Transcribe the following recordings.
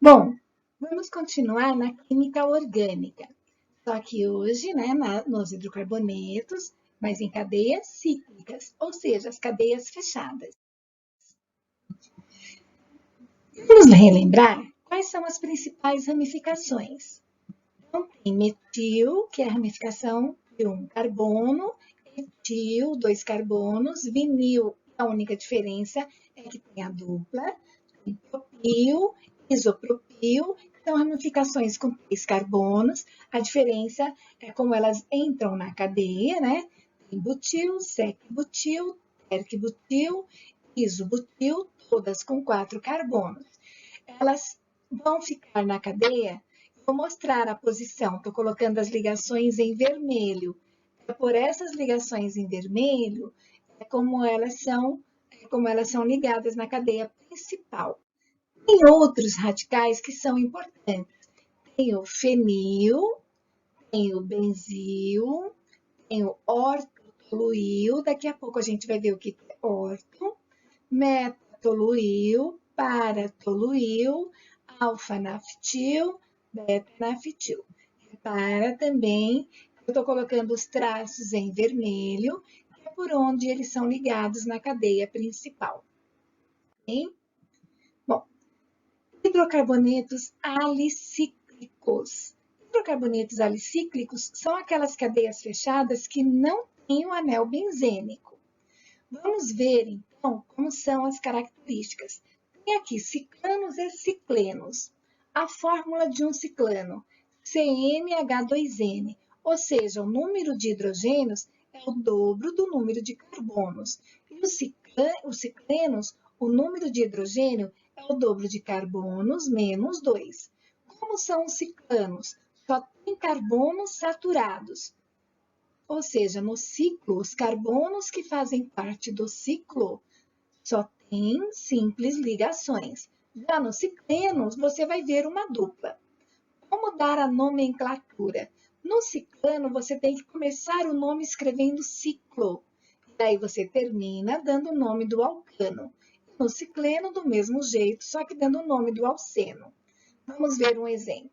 Bom, vamos continuar na química orgânica. Só que hoje, né, nos hidrocarbonetos, mas em cadeias cíclicas, ou seja, as cadeias fechadas. Vamos relembrar quais são as principais ramificações. Então, tem metil, que é a ramificação de um carbono, etil, dois carbonos, vinil, a única diferença é que tem a dupla, tem propil, isopropil, são ramificações com três carbonos, a diferença é como elas entram na cadeia, né? Tem butil, sec-butil, terc-butil, isobutil, todas com quatro carbonos. Elas vão ficar na cadeia. Vou mostrar a posição, estou colocando as ligações em vermelho. É por essas ligações em vermelho como elas são ligadas na cadeia principal. Tem outros radicais que são importantes. Tem o fenil, tem o benzil, tem o ortotoluil, daqui a pouco a gente vai ver o que é orto, metatoluil, paratoluil, alfa-naftil, beta-naftil. Repara também que eu estou colocando os traços em vermelho, que é por onde eles são ligados na cadeia principal. Okay? Bom, hidrocarbonetos alicíclicos. Hidrocarbonetos alicíclicos são aquelas cadeias fechadas que não têm o anel benzênico. Vamos ver, então, como são as características. Tem aqui ciclanos e ciclenos. A fórmula de um ciclano, CnH2n, ou seja, o número de hidrogênios é o dobro do número de carbonos. E os ciclenos, o número de hidrogênio é o dobro de carbonos menos 2. Como são os ciclanos? Só tem carbonos saturados. Ou seja, no ciclo, os carbonos que fazem parte do ciclo só têm simples ligações. Já nos ciclenos, você vai ver uma dupla. Como dar a nomenclatura? No ciclano, você tem que começar o nome escrevendo ciclo. Daí você termina dando o nome do alcano. No cicleno, do mesmo jeito, só que dando o nome do alceno. Vamos ver um exemplo.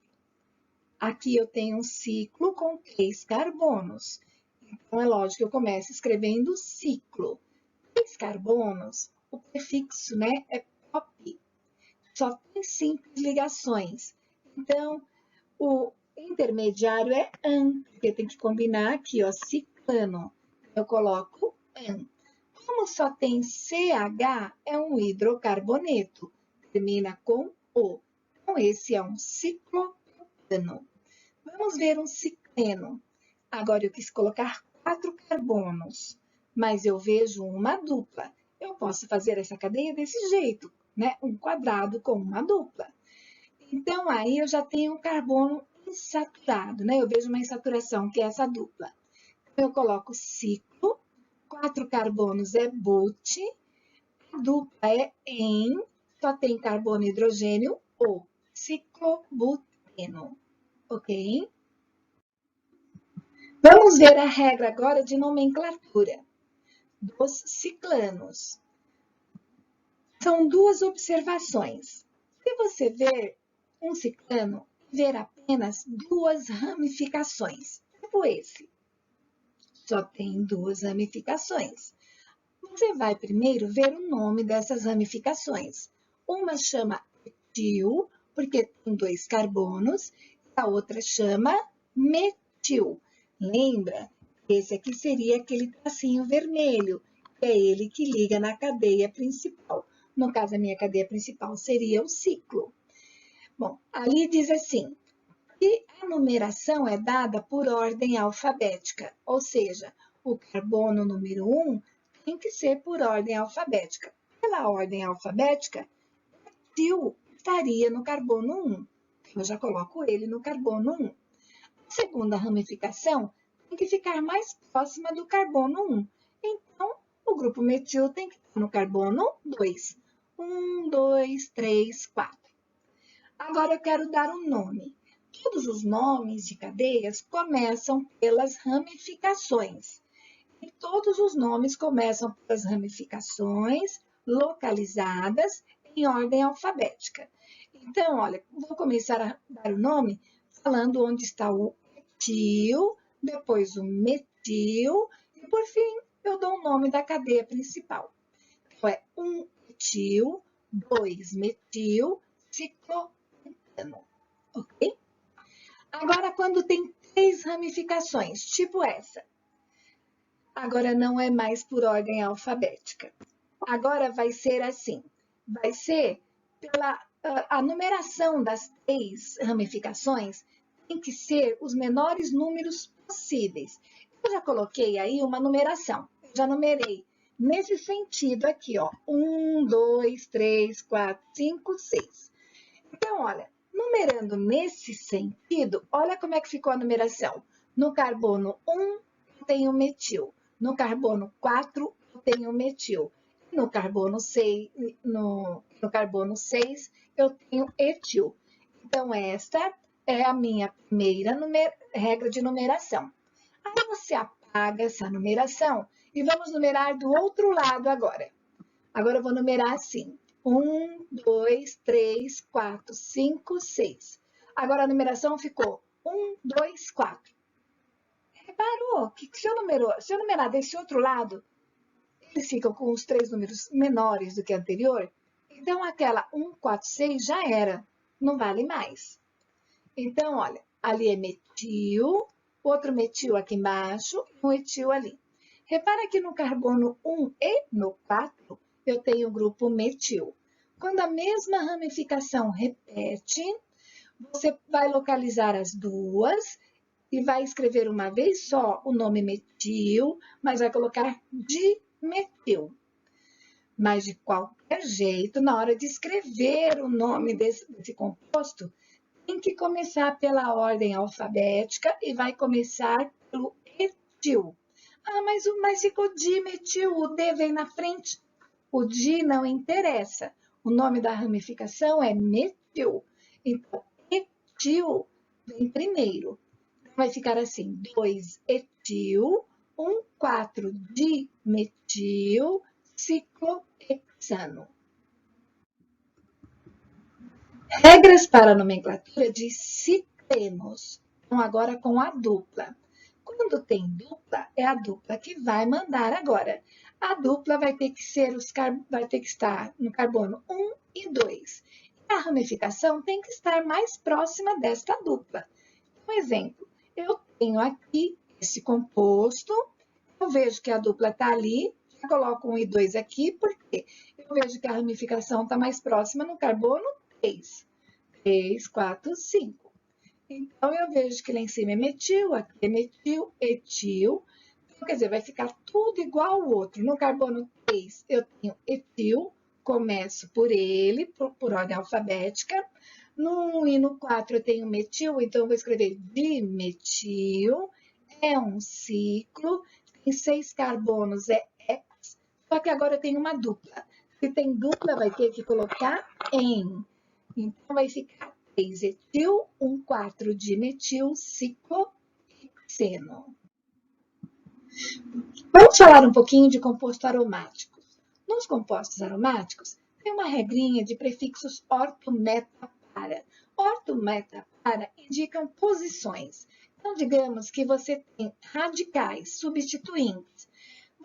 Aqui eu tenho um ciclo com 3 carbonos. Então, é lógico que eu começo escrevendo ciclo. 3 carbonos, o prefixo, né, é pop. Só tem simples ligações. Então, o intermediário é an, porque tem que combinar aqui, ó, ciclano. Eu coloco an. Como só tem CH, é um hidrocarboneto. Termina com O. Então, esse é um ciclopropano. Vamos ver um cicleno. Agora, eu quis colocar 4 carbonos, mas eu vejo uma dupla. Eu posso fazer essa cadeia desse jeito, né? Um quadrado com uma dupla. Então, aí eu já tenho um carbono insaturado, né? Eu vejo uma insaturação, que é essa dupla. Então, eu coloco ciclo, 4 carbonos é but, a dupla é en, só tem carbono e hidrogênio, O, ciclobuteno, ok? Vamos ver a regra agora de nomenclatura dos ciclanos. São duas observações. Se você ver um ciclano, ver apenas duas ramificações, tipo esse, só tem duas ramificações. Você vai primeiro ver o nome dessas ramificações. Uma chama etil, porque tem 2 carbonos, a outra chama metil. Lembra? Esse aqui seria aquele tracinho vermelho, que é ele que liga na cadeia principal. No caso, a minha cadeia principal seria o ciclo. Bom, ali diz assim, que a numeração é dada por ordem alfabética, ou seja, o carbono número 1 tem que ser por ordem alfabética. Pela ordem alfabética, etil estaria no carbono 1. Eu já coloco ele no carbono 1. A segunda ramificação tem que ficar mais próxima do carbono 1. Então, o grupo metil tem que estar no carbono 2. 1, 2, 3, 4. Agora eu quero dar um nome. Todos os nomes de cadeias começam pelas ramificações. E todos os nomes começam pelas ramificações localizadas em ordem alfabética. Então, olha, vou começar a dar o nome falando onde está o etil, depois o metil e, por fim, eu dou o nome da cadeia principal. Então, é 1-etil, 2-metil, ciclopentano, ok? Agora, quando tem 3 ramificações, tipo essa, agora não é mais por ordem alfabética. Agora vai ser assim, vai ser pela a numeração das 3 ramificações tem que ser os menores números possíveis. Eu já coloquei aí uma numeração, já numerei nesse sentido aqui, ó, 1, 2, 3, 4, 5, 6. Então, olha, numerando nesse sentido, olha como é que ficou a numeração. No carbono 1, eu tenho metil. No carbono 4, eu tenho metil. No carbono 6, carbono 6 eu tenho etil. Então, esta é a minha primeira regra de numeração. Aí você apaga essa numeração e vamos numerar do outro lado agora. Agora eu vou numerar assim. 1, 2, 3, 4, 5, 6. Agora a numeração ficou 1, 2, 4. Reparou que se eu numerar desse outro lado, eles ficam com os 3 números menores do que o anterior. Então, aquela 1, 4, 6 já era, não vale mais. Então, olha, ali é metil, outro metil aqui embaixo e um etil ali. Repara que no carbono 1 e no 4, eu tenho o grupo metil. Quando a mesma ramificação repete, você vai localizar as duas e vai escrever uma vez só o nome metil, mas vai colocar dimetil. Mas, de qualquer jeito, na hora de escrever o nome desse composto, tem que começar pela ordem alfabética e vai começar pelo etil. Ah, mas ficou dimetil, o D vem na frente. O di não interessa. O nome da ramificação é metil. Então, etil vem primeiro. Vai ficar assim, 2-etil, 1,4-dimetil, ciclohexano. Regras para a nomenclatura de ciclenos. Então, agora com a dupla. Quando tem dupla, é a dupla que vai mandar agora. A dupla vai ter que estar no carbono 1 e 2. E a ramificação tem que estar mais próxima desta dupla. Um exemplo, eu tenho aqui esse composto, eu vejo que a dupla está ali, já coloco 1 e 2 aqui, porque eu vejo que a ramificação está mais próxima no carbono 3. 3, 4, 5. Então, eu vejo que lá em cima é metil, aqui é metil, etil. Então, quer dizer, vai ficar tudo igual ao outro. No carbono 3, eu tenho etil, começo por ele, por ordem alfabética. No 1 e no 4, eu tenho metil, então eu vou escrever dimetil. É um ciclo, tem 6 carbonos, é X. Só que agora eu tenho uma dupla. Se tem dupla, vai ter que colocar em. Então, vai ficar 3-etil, 1,4-dimetil, ciclohexeno. Vamos falar um pouquinho de compostos aromáticos. Nos compostos aromáticos, tem uma regrinha de prefixos orto-meta-para. Orto-meta-para indicam posições. Então, digamos que você tem radicais substituintes.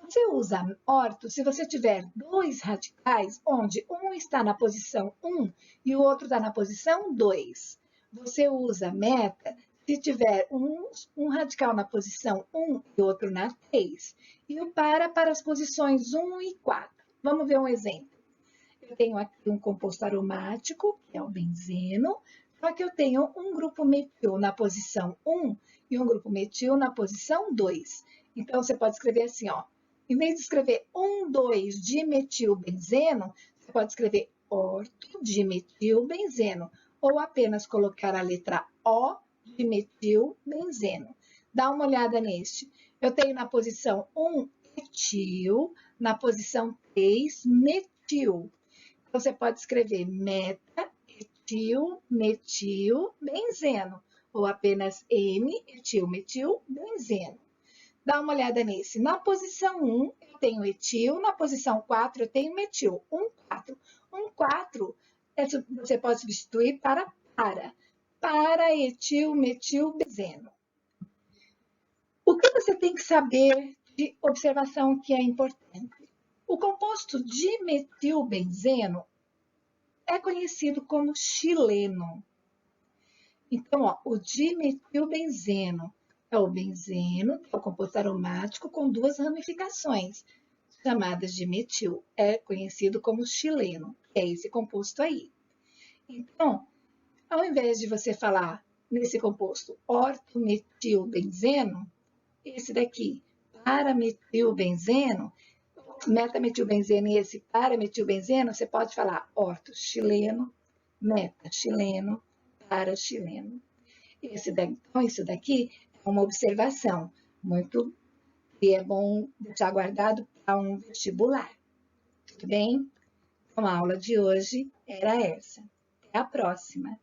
Você usa orto se você tiver 2 radicais, onde um está na posição 1 e o outro está na posição 2. Você usa meta se tiver um radical na posição 1 e outro na 3. E o para as posições 1 e 4. Vamos ver um exemplo. Eu tenho aqui um composto aromático, que é o benzeno, só que eu tenho um grupo metil na posição 1 e um grupo metil na posição 2. Então, você pode escrever assim, ó. Em vez de escrever 1,2-dimetilbenzeno, você pode escrever orto-dimetilbenzeno, ou apenas colocar a letra O de metilbenzeno. Dá uma olhada neste. Eu tenho na posição 1 etil, na posição 3 metil. Então, você pode escrever meta-etil-metilbenzeno, ou apenas M-etil-metilbenzeno. Dá uma olhada nesse. Na posição 1, eu tenho etil, na posição 4, eu tenho metil. 1,4. 1,4 você pode substituir para etilmetilbenzeno. O que você tem que saber de observação que é importante? O composto dimetilbenzeno é conhecido como xileno. Então, ó, o dimetilbenzeno é o benzeno, que é o composto aromático com duas ramificações, chamadas de metil. É conhecido como xileno, que é esse composto aí. Então, ao invés de você falar nesse composto ortometilbenzeno, esse daqui, parametilbenzeno, metametilbenzeno e esse parametilbenzeno, você pode falar ortoxileno, metaxileno, paraxileno. Então, isso daqui é uma observação muito que é bom deixar guardado para um vestibular. Tudo bem? Então, a aula de hoje era essa. Até a próxima!